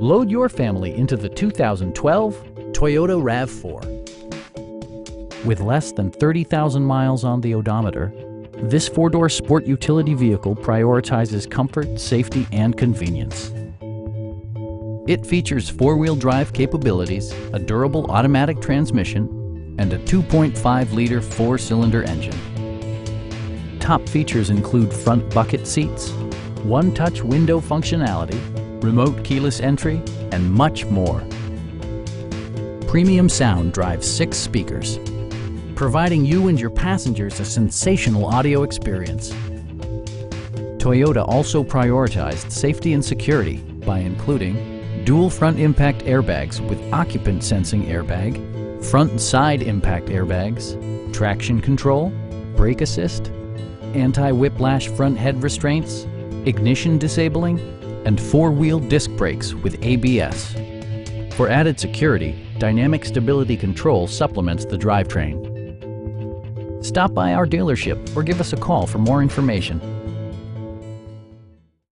Load your family into the 2012 Toyota RAV4. With less than 30,000 miles on the odometer, this four-door sport utility vehicle prioritizes comfort, safety, and convenience. It features four-wheel drive capabilities, a durable automatic transmission, and a 2.5-liter four-cylinder engine. Top features include front bucket seats, one-touch window functionality, remote keyless entry, and much more. Premium sound drives 6 speakers, providing you and your passengers a sensational audio experience. Toyota also prioritized safety and security by including dual front impact airbags with occupant sensing airbag, front and side impact airbags, traction control, brake assist, anti-whiplash front head restraints, ignition disabling, and four-wheel disc brakes with ABS. For added security, dynamic stability control supplements the drivetrain. Stop by our dealership or give us a call for more information.